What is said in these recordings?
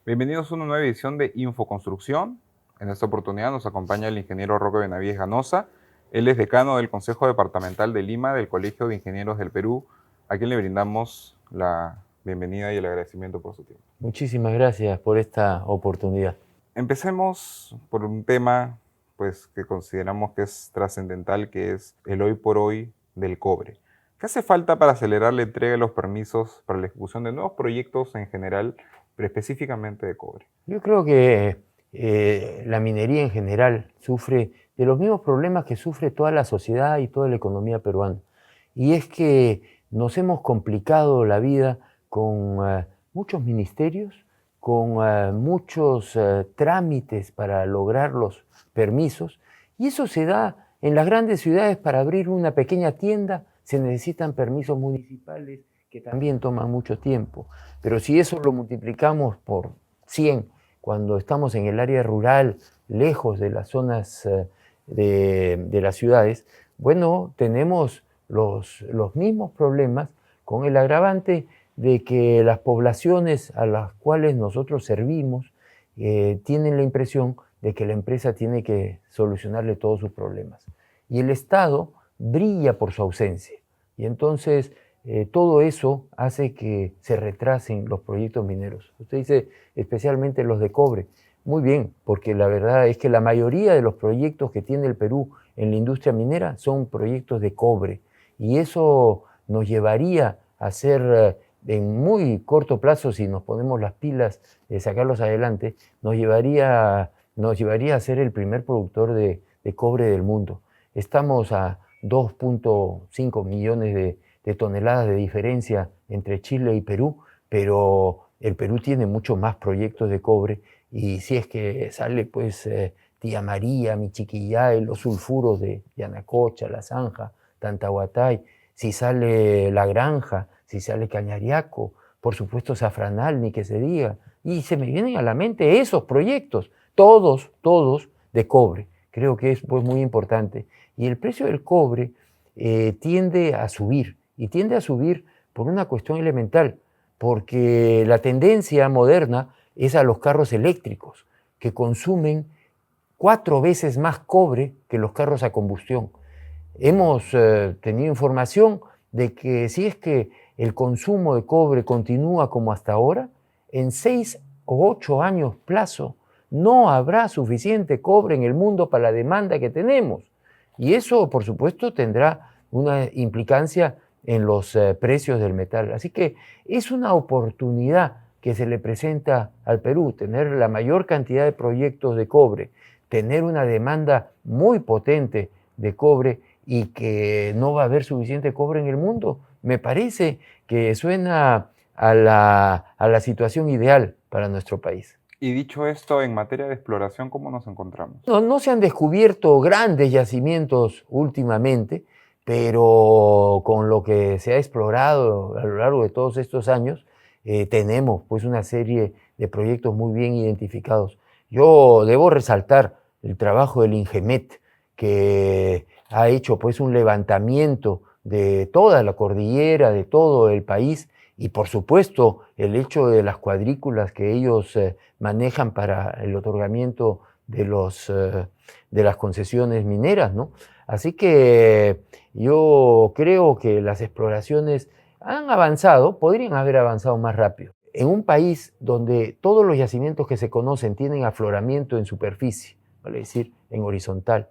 Bienvenidos a una nueva edición de Infoconstrucción. En esta oportunidad nos acompaña el ingeniero Roque Benavides Ganosa. Él es decano del Consejo Departamental de Lima del Colegio de Ingenieros del Perú, a quien le brindamos la bienvenida y el agradecimiento por su tiempo. Muchísimas gracias por esta oportunidad. Empecemos por un tema que consideramos que es trascendental, que es el hoy por hoy del cobre. ¿Qué hace falta para acelerar la entrega de los permisos para la ejecución de nuevos proyectos en general, pero específicamente de cobre? Yo creo que la minería en general sufre de los mismos problemas que sufre toda la sociedad y toda la economía peruana. Y es que nos hemos complicado la vida con muchos ministerios, con muchos trámites para lograr los permisos. Y eso se da en las grandes ciudades. Para abrir una pequeña tienda se necesitan permisos municipales que también toman mucho tiempo. Pero si eso lo multiplicamos por 100, cuando estamos en el área rural, lejos de las zonas de las ciudades, bueno, tenemos los mismos problemas, con el agravante de que las poblaciones a las cuales nosotros servimos tienen la impresión de que la empresa tiene que solucionarle todos sus problemas. Y el Estado brilla por su ausencia. Y entonces todo eso hace que se retrasen los proyectos mineros. Usted dice especialmente los de cobre. Muy bien, porque la verdad es que la mayoría de los proyectos que tiene el Perú en la industria minera son proyectos de cobre. Y eso nos llevaría a hacer en muy corto plazo, si nos ponemos las pilas de sacarlos adelante, nos llevaría a ser el primer productor de cobre del mundo. Estamos a 2.5 millones de toneladas de diferencia entre Chile y Perú, pero el Perú tiene mucho más proyectos de cobre, y si es que sale Tía María, Michiquillay, los sulfuros de Yanacocha, La Zanja, Tantahuatay, si sale La Granja, si sale Cañariaco, por supuesto Zafranal, ni que se diga, y se me vienen a la mente esos proyectos, todos de cobre. Creo que es muy importante. Y el precio del cobre tiende a subir, y tiende a subir por una cuestión elemental, porque la tendencia moderna es a los carros eléctricos, que consumen 4 veces más cobre que los carros a combustión. Hemos tenido información de que si es que el consumo de cobre continúa como hasta ahora, en 6 o 8 años plazo no habrá suficiente cobre en el mundo para la demanda que tenemos. Y eso, por supuesto, tendrá una implicancia en los precios del metal. Así que es una oportunidad que se le presenta al Perú, tener la mayor cantidad de proyectos de cobre, tener una demanda muy potente de cobre, y que no va a haber suficiente cobre en el mundo. Me parece que suena a la situación ideal para nuestro país. Y dicho esto, en materia de exploración, ¿cómo nos encontramos? No se han descubierto grandes yacimientos últimamente, pero con lo que se ha explorado a lo largo de todos estos años, tenemos una serie de proyectos muy bien identificados. Yo debo resaltar el trabajo del INGEMET, que ha hecho un levantamiento de toda la cordillera, de todo el país, y por supuesto el hecho de las cuadrículas que ellos manejan para el otorgamiento de las concesiones mineras, ¿no? Así que yo creo que las exploraciones han avanzado, podrían haber avanzado más rápido. En un país donde todos los yacimientos que se conocen tienen afloramiento en superficie, vale decir, en horizontal,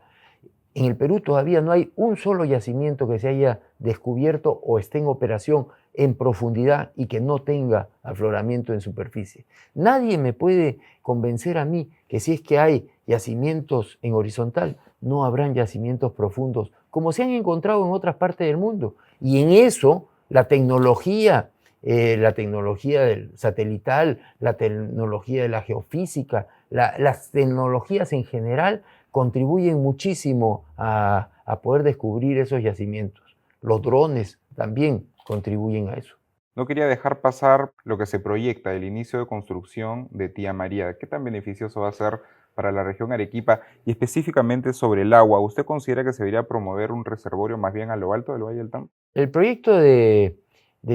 en el Perú todavía no hay un solo yacimiento que se haya descubierto o esté en operación en profundidad y que no tenga afloramiento en superficie. Nadie me puede convencer a mí que si es que hay yacimientos en horizontal, no habrán yacimientos profundos, como se han encontrado en otras partes del mundo. Y en eso la tecnología del satelital, la tecnología de la geofísica, las tecnologías en general contribuyen muchísimo a poder descubrir esos yacimientos. Los drones también contribuyen a eso. No quería dejar pasar lo que se proyecta, el inicio de construcción de Tía María. ¿Qué tan beneficioso va a ser para la región Arequipa y específicamente sobre el agua? ¿Usted considera que se debería promover un reservorio más bien a lo alto del Valle del Tambo? El proyecto de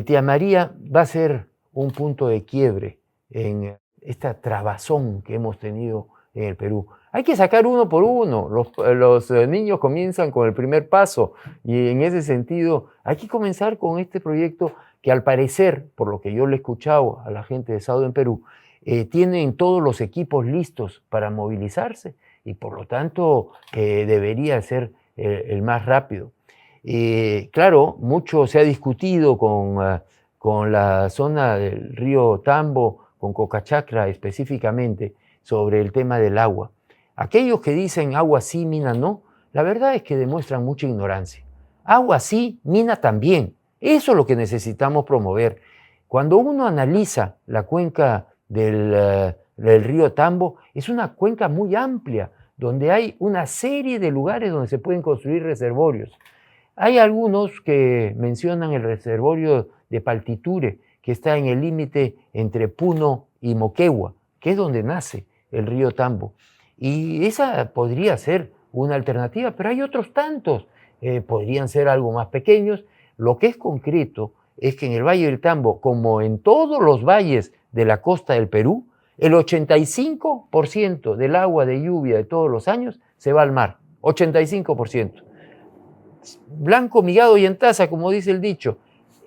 Tía María va a ser un punto de quiebre en esta trabazón que hemos tenido en el Perú. Hay que sacar uno por uno. Los niños comienzan con el primer paso y en ese sentido hay que comenzar con este proyecto que al parecer, por lo que yo le he escuchado a la gente de SAUD en Perú, tienen todos los equipos listos para movilizarse y por lo tanto debería ser el más rápido. Claro, mucho se ha discutido con la zona del río Tambo, con Cocachacra específicamente, sobre el tema del agua. Aquellos que dicen agua sí, mina no, la verdad es que demuestran mucha ignorancia. Agua sí, mina también. Eso es lo que necesitamos promover. Cuando uno analiza la cuenca del río Tambo, es una cuenca muy amplia, donde hay una serie de lugares donde se pueden construir reservorios. Hay algunos que mencionan el reservorio de Paltiture, que está en el límite entre Puno y Moquegua, que es donde nace el río Tambo. Y esa podría ser una alternativa, pero hay otros tantos. Podrían ser algo más pequeños. Lo que es concreto es que en el Valle del Tambo, como en todos los valles de la costa del Perú, el 85% del agua de lluvia de todos los años se va al mar. 85%. Blanco, migado y en taza, como dice el dicho.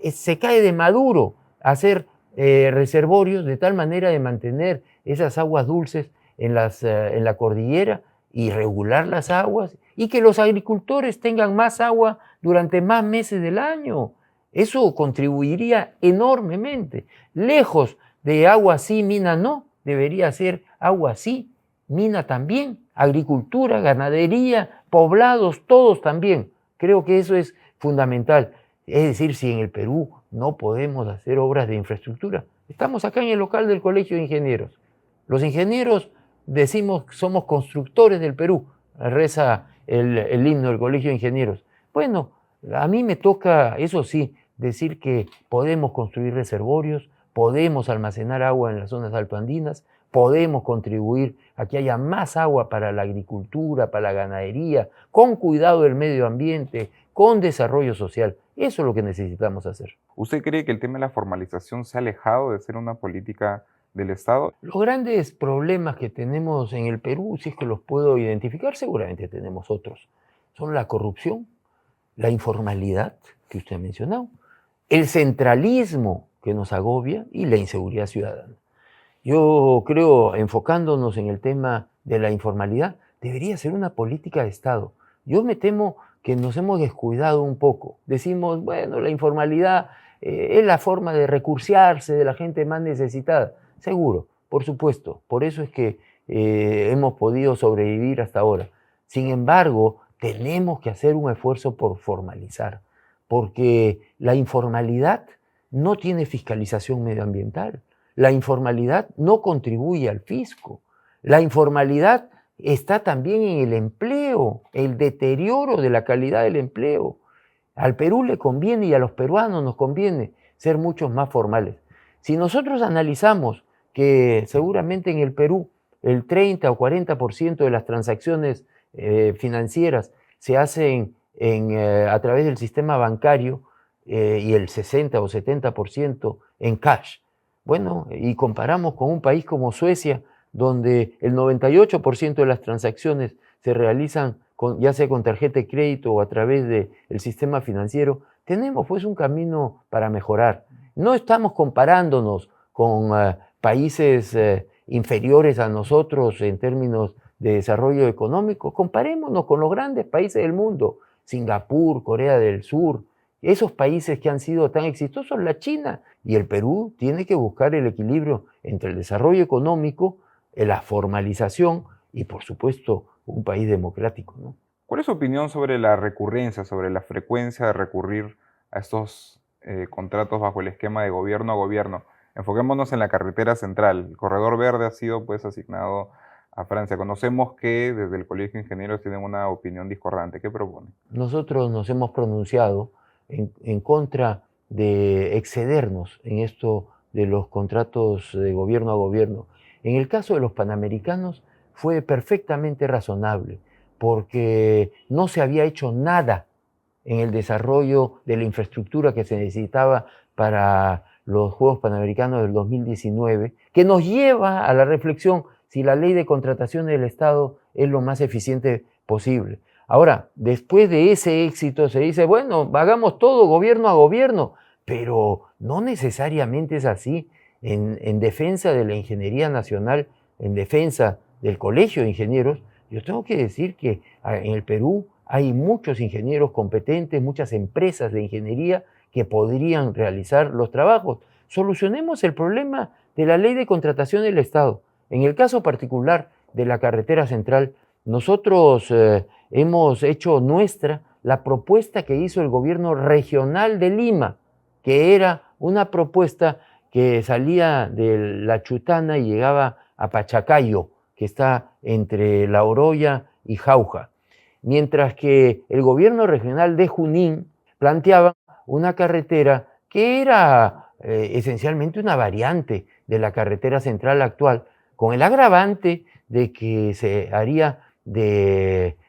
Se cae de maduro hacer reservorios de tal manera de mantener esas aguas dulces en la cordillera y regular las aguas y que los agricultores tengan más agua durante más meses del año. Eso contribuiría enormemente. Lejos de agua sí, mina no, debería ser agua sí, mina también, agricultura, ganadería, poblados, todos también. Creo que eso es fundamental. Es decir, si en el Perú no podemos hacer obras de infraestructura, estamos acá en el local del Colegio de Ingenieros. Los ingenieros decimos que somos constructores del Perú, reza el himno del Colegio de Ingenieros. Bueno, a mí me toca, eso sí, decir que podemos construir reservorios, podemos almacenar agua en las zonas altoandinas, podemos contribuir a que haya más agua para la agricultura, para la ganadería, con cuidado del medio ambiente, con desarrollo social. Eso es lo que necesitamos hacer. ¿Usted cree que el tema de la formalización se ha alejado de ser una política del Estado? Los grandes problemas que tenemos en el Perú, si es que los puedo identificar, seguramente tenemos otros. Son la corrupción, la informalidad, que usted ha mencionado, el centralismo que nos agobia y la inseguridad ciudadana. Yo creo, enfocándonos en el tema de la informalidad, debería ser una política de Estado. Yo me temo que nos hemos descuidado un poco. Decimos, bueno, la informalidad es la forma de recursearse de la gente más necesitada. Seguro, por supuesto. Por eso es que hemos podido sobrevivir hasta ahora. Sin embargo, tenemos que hacer un esfuerzo por formalizar, porque la informalidad no tiene fiscalización medioambiental. La informalidad no contribuye al fisco. La informalidad está también en el empleo, el deterioro de la calidad del empleo. Al Perú le conviene y a los peruanos nos conviene ser muchos más formales. Si nosotros analizamos que seguramente en el Perú el 30 o 40% de las transacciones financieras se hacen a través del sistema bancario y el 60 o 70% en cash. Bueno, y comparamos con un país como Suecia, donde el 98% de las transacciones se realizan ya sea con tarjeta de crédito o a través del sistema financiero, tenemos pues un camino para mejorar. No estamos comparándonos con países inferiores a nosotros en términos de desarrollo económico. Comparémonos con los grandes países del mundo, Singapur, Corea del Sur, esos países que han sido tan exitosos, la China y el Perú tiene que buscar el equilibrio entre el desarrollo económico, la formalización y, por supuesto, un país democrático, ¿no? ¿Cuál es su opinión sobre la recurrencia, sobre la frecuencia de recurrir a estos contratos bajo el esquema de gobierno a gobierno? Enfoquémonos en la carretera central. El Corredor Verde ha sido pues asignado a Francia. Conocemos que desde el Colegio de Ingenieros tienen una opinión discordante. ¿Qué propone? Nosotros nos hemos pronunciado en contra de excedernos en esto de los contratos de gobierno a gobierno. En el caso de los panamericanos fue perfectamente razonable porque no se había hecho nada en el desarrollo de la infraestructura que se necesitaba para los Juegos Panamericanos del 2019, que nos lleva a la reflexión si la ley de contratación del Estado es lo más eficiente posible. Ahora, después de ese éxito se dice, bueno, hagamos todo gobierno a gobierno, pero no necesariamente es así. En defensa de la ingeniería nacional, en defensa del Colegio de Ingenieros, yo tengo que decir que en el Perú hay muchos ingenieros competentes, muchas empresas de ingeniería que podrían realizar los trabajos. Solucionemos el problema de la ley de contratación del Estado. En el caso particular de la carretera central, nosotros hemos hecho nuestra la propuesta que hizo el gobierno regional de Lima, que era una propuesta que salía de La Chutana y llegaba a Pachacayo, que está entre La Oroya y Jauja. Mientras que el gobierno regional de Junín planteaba una carretera que era esencialmente una variante de la carretera central actual, con el agravante de que se haría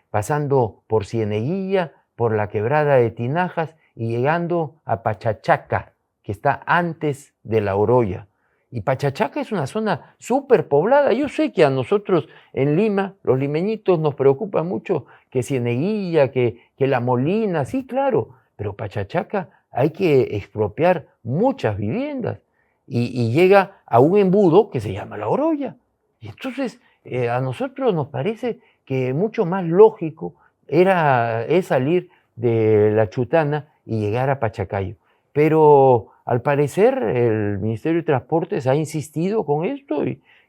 pasando por Cieneguilla, por la quebrada de Tinajas y llegando a Pachachaca, que está antes de La Oroya. Y Pachachaca es una zona súper poblada. Yo sé que a nosotros en Lima, los limeñitos, nos preocupa mucho que Cieneguilla, que La Molina, sí, claro, pero Pachachaca hay que expropiar muchas viviendas y llega a un embudo que se llama La Oroya. Y entonces a nosotros nos parece que mucho más lógico es salir de La Chutana y llegar a Pachacayo. Pero al parecer el Ministerio de Transportes ha insistido con esto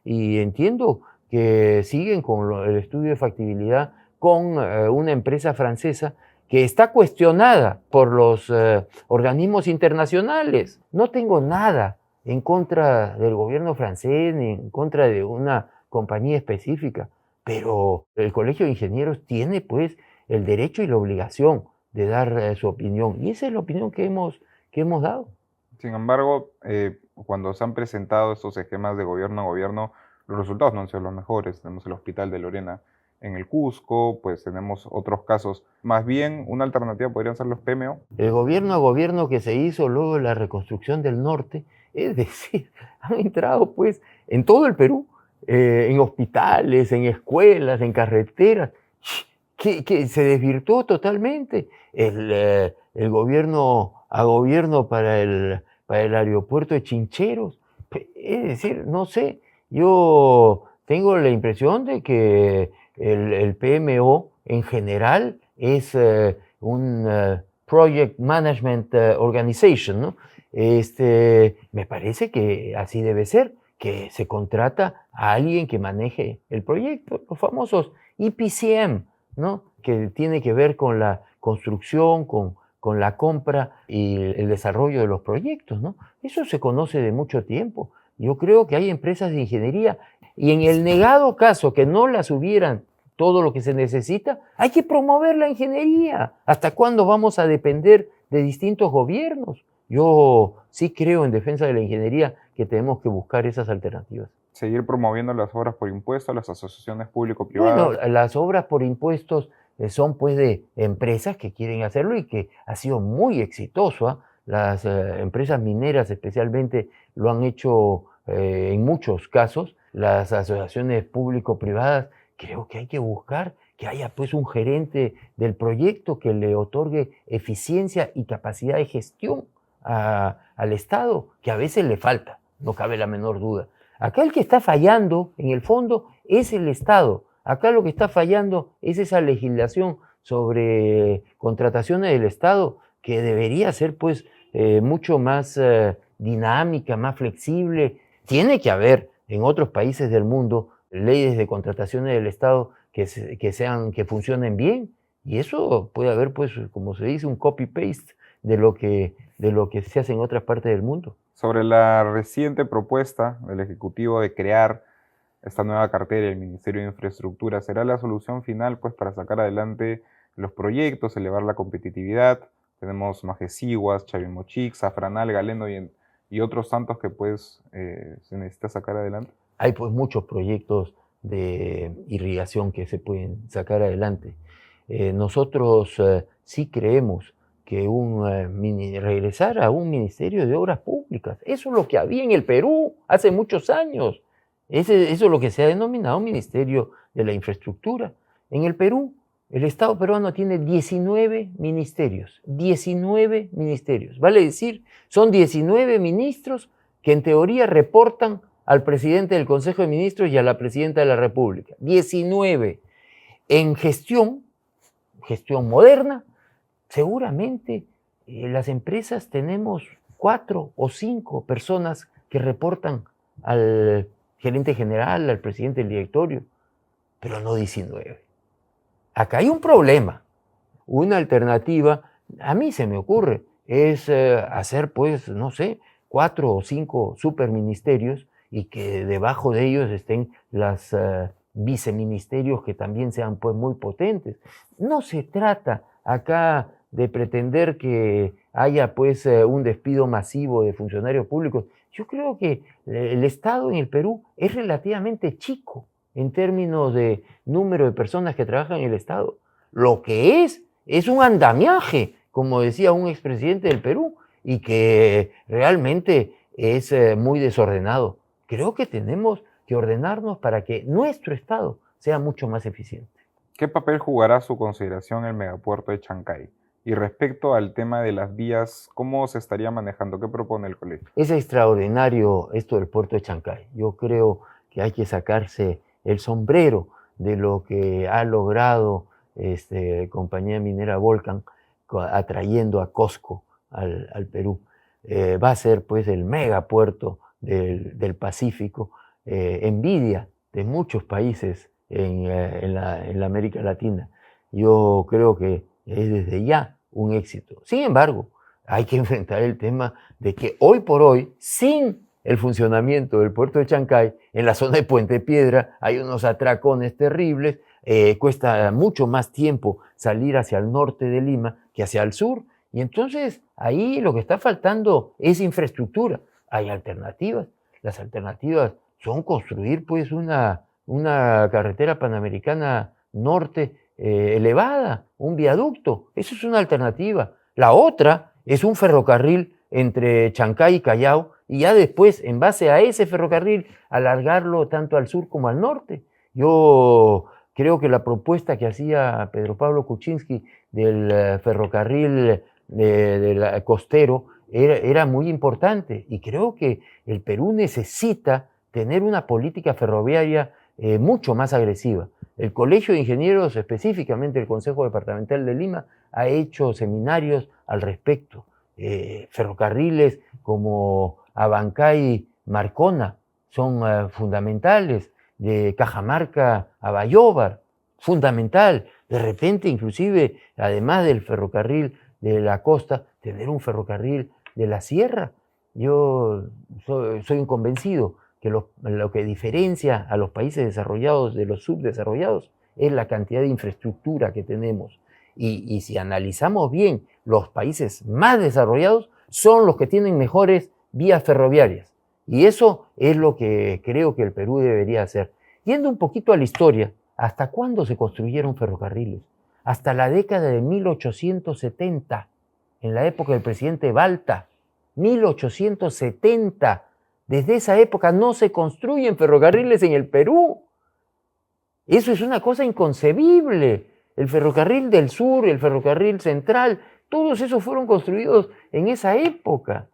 y entiendo que siguen con el estudio de factibilidad con una empresa francesa que está cuestionada por los organismos internacionales. No tengo nada en contra del gobierno francés ni en contra de una compañía específica, pero el Colegio de Ingenieros tiene pues el derecho y la obligación de dar su opinión, y esa es la opinión que hemos dado. Sin embargo, cuando se han presentado estos esquemas de gobierno a gobierno, los resultados no han sido los mejores. Tenemos el Hospital de Lorena en el Cusco, pues tenemos otros casos. Más bien, una alternativa podrían ser los PMO. El gobierno a gobierno que se hizo luego de la reconstrucción del norte, es decir, han entrado pues en todo el Perú, en hospitales, en escuelas, en carreteras, que se desvirtuó totalmente el gobierno a gobierno para el aeropuerto de Chincheros. Es decir, no sé, yo tengo la impresión de que el PMO en general es un Project Management Organization, ¿no? Me parece que así debe ser, que se contrata a alguien que maneje el proyecto, los famosos EPCM, ¿no? Que tiene que ver con la construcción, con la compra y el desarrollo de los proyectos, ¿no? Eso se conoce de mucho tiempo. Yo creo que hay empresas de ingeniería y en el negado caso que no las hubieran todo lo que se necesita, hay que promover la ingeniería. ¿Hasta cuándo vamos a depender de distintos gobiernos? Yo sí creo en defensa de la ingeniería que tenemos que buscar esas alternativas. Seguir promoviendo las obras por impuestos, las asociaciones público-privadas. Bueno, las obras por impuestos son pues de empresas que quieren hacerlo y que ha sido muy exitoso, ¿eh? Las empresas mineras especialmente lo han hecho en muchos casos. Las asociaciones público-privadas, creo que hay que buscar que haya pues un gerente del proyecto que le otorgue eficiencia y capacidad de gestión al Estado, que a veces le falta, no cabe la menor duda. Acá el que está fallando, en el fondo, es el Estado. Acá lo que está fallando es esa legislación sobre contrataciones del Estado que debería ser pues mucho más dinámica, más flexible. Tiene que haber en otros países del mundo leyes de contrataciones del Estado que funcionen bien, y eso puede haber pues, como se dice, un copy-paste de lo que se hace en otras partes del mundo. Sobre la reciente propuesta del Ejecutivo de crear esta nueva cartera del Ministerio de Infraestructura, ¿será la solución final pues, para sacar adelante los proyectos, elevar la competitividad? Tenemos Majesiguas, Chavimochic, Safranal, Galeno y otros tantos que pues, se necesita sacar adelante. Hay pues muchos proyectos de irrigación que se pueden sacar adelante. Nosotros sí creemos que regresar a un Ministerio de Obras Públicas. Eso es lo que había en el Perú hace muchos años. Eso es lo que se ha denominado Ministerio de la Infraestructura. En el Perú, el Estado peruano tiene 19 ministerios. 19 ministerios. Vale decir, son 19 ministros que en teoría reportan al presidente del Consejo de Ministros y a la presidenta de la República. 19. En gestión moderna, seguramente las empresas tenemos 4 o 5 personas que reportan al gerente general, al presidente del directorio, pero no 19. Acá hay un problema. Una alternativa, a mí se me ocurre, es hacer, pues, no sé, 4 o 5 superministerios y que debajo de ellos estén las viceministerios que también sean, pues, muy potentes. No se trata acá de pretender que haya, pues, un despido masivo de funcionarios públicos. Yo creo que el Estado en el Perú es relativamente chico en términos de número de personas que trabajan en el Estado. Lo que es un andamiaje, como decía un expresidente del Perú, y que realmente es muy desordenado. Creo que tenemos que ordenarnos para que nuestro Estado sea mucho más eficiente. ¿Qué papel jugará a su consideración el megapuerto de Chancay? Y respecto al tema de las vías, ¿cómo se estaría manejando? ¿Qué propone el colegio? Es extraordinario esto del puerto de Chancay. Yo creo que hay que sacarse el sombrero de lo que ha logrado compañía minera Volcan atrayendo a COSCO al Perú. Va a ser, pues, el megapuerto del Pacífico, envidia de muchos países en la América Latina. Yo creo que es desde ya un éxito. Sin embargo, hay que enfrentar el tema de que hoy por hoy, sin el funcionamiento del puerto de Chancay, en la zona de Puente Piedra hay unos atracones terribles, cuesta mucho más tiempo salir hacia el norte de Lima que hacia el sur, y entonces ahí lo que está faltando es infraestructura. Hay alternativas. Las alternativas son construir, pues, una carretera panamericana norte elevada, un viaducto. Eso es una alternativa. La otra es un ferrocarril entre Chancay y Callao, y ya después, en base a ese ferrocarril, alargarlo tanto al sur como al norte. Yo creo que la propuesta que hacía Pedro Pablo Kuczynski del ferrocarril costero era muy importante, y creo que el Perú necesita tener una política ferroviaria mucho más agresiva. El Colegio de Ingenieros, específicamente el Consejo Departamental de Lima, ha hecho seminarios al respecto. Ferrocarriles como Abancay-Marcona son fundamentales, de Cajamarca a Bayóvar, fundamental. De repente, inclusive, además del ferrocarril de la costa, tener un ferrocarril de la sierra. Yo soy un convencido que lo que diferencia a los países desarrollados de los subdesarrollados es la cantidad de infraestructura que tenemos. Y si analizamos bien, los países más desarrollados son los que tienen mejores vías ferroviarias. Y eso es lo que creo que el Perú debería hacer. Yendo un poquito a la historia, ¿hasta cuándo se construyeron ferrocarriles? Hasta la década de 1870, en la época del presidente Balta. 1870. Desde esa época no se construyen ferrocarriles en el Perú. Eso es una cosa inconcebible. El ferrocarril del sur, el ferrocarril central, todos esos fueron construidos en esa época.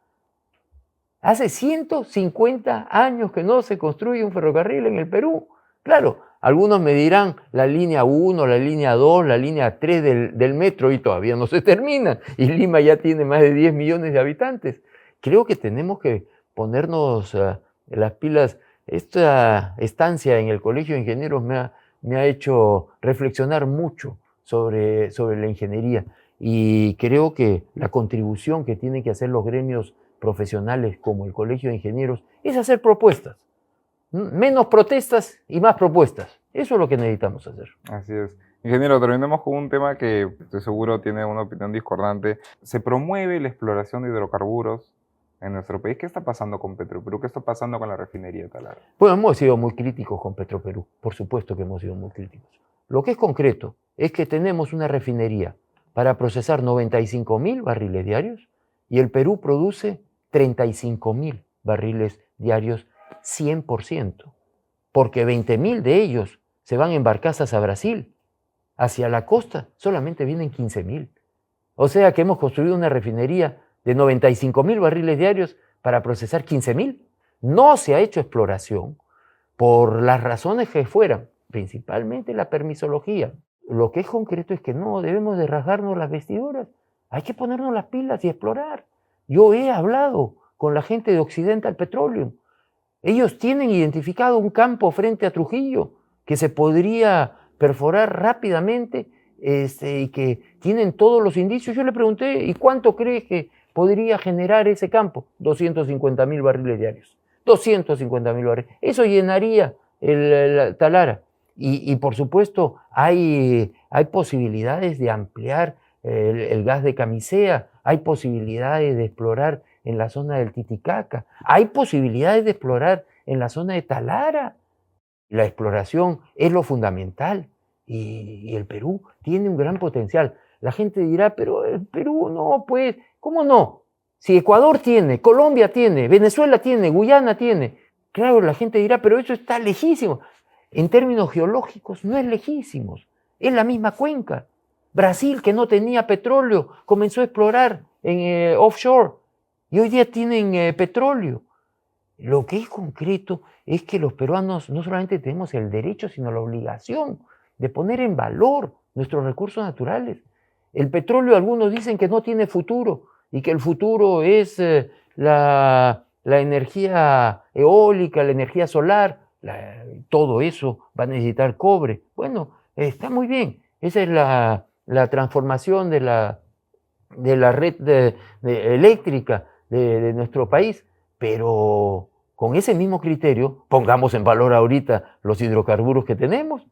Hace 150 años que no se construye un ferrocarril en el Perú. Claro, algunos me dirán la línea 1, la línea 2, la línea 3 del metro, y todavía no se termina. Y Lima ya tiene más de 10 millones de habitantes. Creo que tenemos que ponernos las pilas. Esta estancia en el Colegio de Ingenieros me ha hecho reflexionar mucho sobre la ingeniería, y creo que la contribución que tienen que hacer los gremios profesionales como el Colegio de Ingenieros es hacer propuestas. Menos protestas y más propuestas. Eso es lo que necesitamos hacer. Así es. Ingeniero, terminemos con un tema que estoy seguro tiene una opinión discordante. Se promueve la exploración de hidrocarburos en nuestro país. ¿Qué está pasando con Petroperú? ¿Qué está pasando con la refinería de Talara? Bueno, hemos sido muy críticos con Petroperú. Por supuesto que hemos sido muy críticos. Lo que es concreto es que tenemos una refinería para procesar 95.000 barriles diarios y el Perú produce 35.000 barriles diarios 100%, porque 20.000 de ellos se van en barcazas a Brasil. Hacia la costa solamente vienen 15.000. O sea que hemos construido una refinería de 95.000 barriles diarios para procesar 15.000. No se ha hecho exploración por las razones que fueran, principalmente la permisología. Lo que es concreto es que no debemos de rasgarnos las vestiduras. Hay que ponernos las pilas y explorar. Yo he hablado con la gente de Occidental Petroleum. Ellos tienen identificado un campo frente a Trujillo que se podría perforar rápidamente y que tienen todos los indicios. Yo le pregunté, ¿y cuánto cree que podría generar ese campo? 250.000 barriles diarios. 250.000 barriles. Eso llenaría el Talara. Y por supuesto hay posibilidades de ampliar el gas de Camisea, hay posibilidades de explorar en la zona del Titicaca, hay posibilidades de explorar en la zona de Talara. La exploración es lo fundamental y el Perú tiene un gran potencial. La gente dirá, pero el Perú no, pues, ¿cómo no? Si Ecuador tiene, Colombia tiene, Venezuela tiene, Guyana tiene. Claro, la gente dirá, pero eso está lejísimo. En términos geológicos no es lejísimo, es la misma cuenca. Brasil, que no tenía petróleo, comenzó a explorar en offshore y hoy día tienen petróleo. Lo que es concreto es que los peruanos no solamente tenemos el derecho, sino la obligación de poner en valor nuestros recursos naturales. El petróleo, algunos dicen que no tiene futuro y que el futuro es la energía eólica, la energía solar. Todo eso va a necesitar cobre. Bueno, está muy bien. Esa es la transformación de la red eléctrica de nuestro país, pero con ese mismo criterio pongamos en valor ahorita los hidrocarburos que tenemos,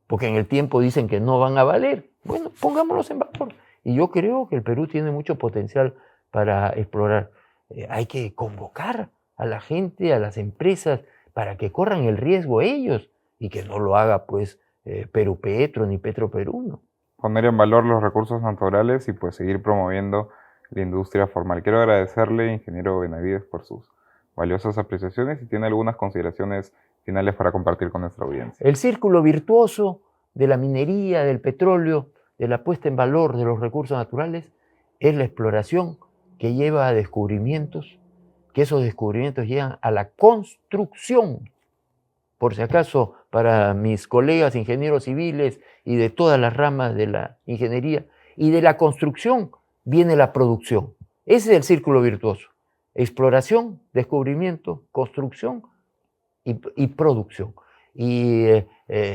porque en el tiempo dicen que no van a valer. Bueno, pongámoslos en valor. Y yo creo que el Perú tiene mucho potencial para explorar. Hay que convocar a la gente, a las empresas, para que corran el riesgo ellos y que no lo haga pues Perú Petro ni Petro Perú, ¿no? Poner en valor los recursos naturales y pues seguir promoviendo la industria formal. Quiero agradecerle, ingeniero Benavides, por sus valiosas apreciaciones y tiene algunas consideraciones finales para compartir con nuestra audiencia. El círculo virtuoso de la minería, del petróleo, de la puesta en valor de los recursos naturales es la exploración que lleva a descubrimientos, que esos descubrimientos llegan a la construcción. Por si acaso, para mis colegas ingenieros civiles y de todas las ramas de la ingeniería, y de la construcción viene la producción. Ese es el círculo virtuoso. Exploración, descubrimiento, construcción y producción. Y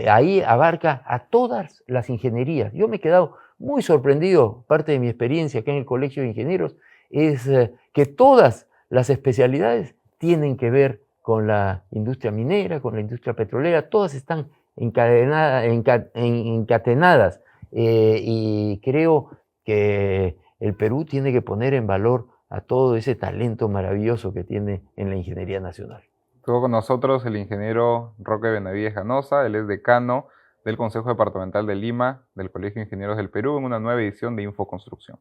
ahí abarca a todas las ingenierías. Yo me he quedado muy sorprendido, parte de mi experiencia acá en el Colegio de Ingenieros, es que todas las especialidades tienen que ver con la industria minera, con la industria petrolera, todas están encadenadas y creo que el Perú tiene que poner en valor a todo ese talento maravilloso que tiene en la ingeniería nacional. Estuvo con nosotros el ingeniero Roque Benavides Ganosa, él es decano del Consejo Departamental de Lima, del Colegio de Ingenieros del Perú, en una nueva edición de Infoconstrucción.